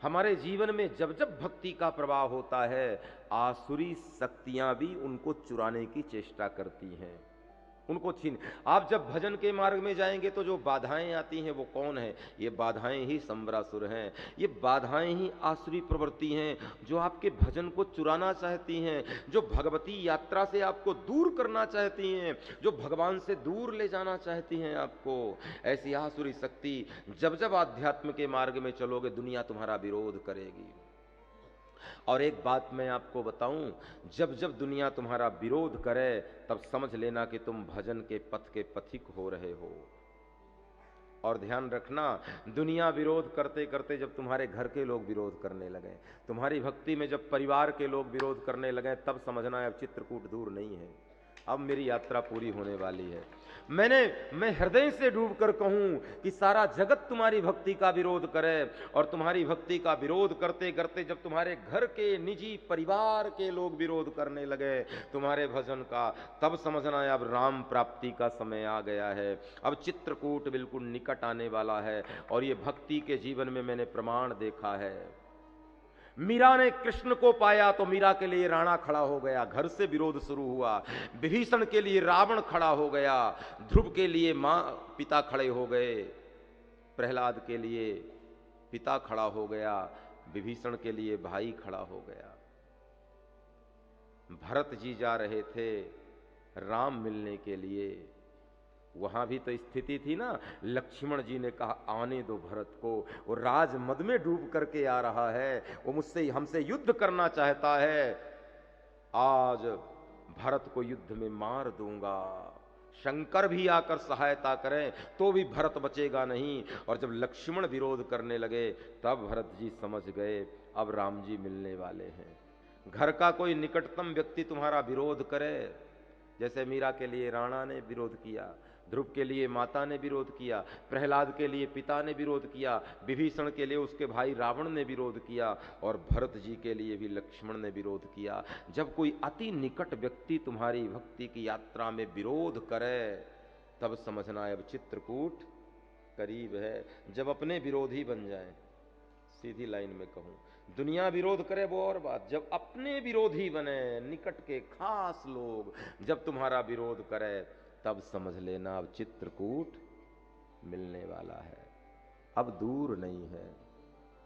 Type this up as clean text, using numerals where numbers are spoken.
हमारे जीवन में जब जब भक्ति का प्रवाह होता है, आसुरी शक्तियां भी उनको चुराने की चेष्टा करती हैं, उनको छीन। आप जब भजन के मार्ग में जाएंगे तो जो बाधाएं आती हैं वो कौन है? ये बाधाएं ही संबरासुर हैं। ये बाधाएं ही आसुरी प्रवृत्ति हैं जो आपके भजन को चुराना चाहती हैं, जो भगवती यात्रा से आपको दूर करना चाहती हैं, जो भगवान से दूर ले जाना चाहती हैं आपको। ऐसी आसुरी शक्ति, जब जब आध्यात्म के मार्ग में चलोगे दुनिया तुम्हारा विरोध करेगी। और एक बात मैं आपको बताऊं, जब जब दुनिया तुम्हारा विरोध करे तब समझ लेना कि तुम भजन के पथ के पथिक हो रहे हो। और ध्यान रखना, दुनिया विरोध करते करते जब तुम्हारे घर के लोग विरोध करने लगे, तुम्हारी भक्ति में जब परिवार के लोग विरोध करने लगे, तब समझना है अब चित्रकूट दूर नहीं है, अब मेरी यात्रा पूरी होने वाली है। मैं हृदय से डूबकर कहूं कि सारा जगत तुम्हारी भक्ति का विरोध करे, और तुम्हारी भक्ति का विरोध करते करते जब तुम्हारे घर के निजी परिवार के लोग विरोध करने लगे तुम्हारे भजन का, तब समझना है अब राम प्राप्ति का समय आ गया है, अब चित्रकूट बिल्कुल निकट आने वाला है। और ये भक्ति के जीवन में मैंने प्रमाण देखा है। मीरा ने कृष्ण को पाया तो मीरा के लिए राणा खड़ा हो गया, घर से विरोध शुरू हुआ। विभीषण के लिए रावण खड़ा हो गया, ध्रुव के लिए मां पिता खड़े हो गए, प्रहलाद के लिए पिता खड़ा हो गया, विभीषण के लिए भाई खड़ा हो गया। भरत जी जा रहे थे राम मिलने के लिए, वहां भी तो स्थिति थी ना, लक्ष्मण जी ने कहा आने दो भरत को, वो राज मद में डूब करके आ रहा है, वो मुझसे हमसे युद्ध करना चाहता है, आज भरत को युद्ध में मार दूंगा। शंकर भी आकर सहायता करें तो भी भरत बचेगा नहीं। और जब लक्ष्मण विरोध करने लगे तब भरत जी समझ गए अब राम जी मिलने वाले हैं। घर का कोई निकटतम व्यक्ति तुम्हारा विरोध करे, जैसे मीरा के लिए राणा ने विरोध किया, ध्रुव के लिए माता ने विरोध किया, प्रहलाद के लिए पिता ने विरोध किया, विभीषण के लिए उसके भाई रावण ने विरोध किया, और भरत जी के लिए भी लक्ष्मण ने विरोध किया। जब कोई अति निकट व्यक्ति तुम्हारी भक्ति की यात्रा में विरोध करे तब समझना है अब चित्रकूट करीब है। जब अपने विरोधी बन जाए, सीधी लाइन में कहूं, दुनिया विरोध करे वो और बात, जब अपने विरोधी बने, निकट के खास लोग जब तुम्हारा विरोध करे तब समझ लेना अब चित्रकूट मिलने वाला है, अब दूर नहीं है।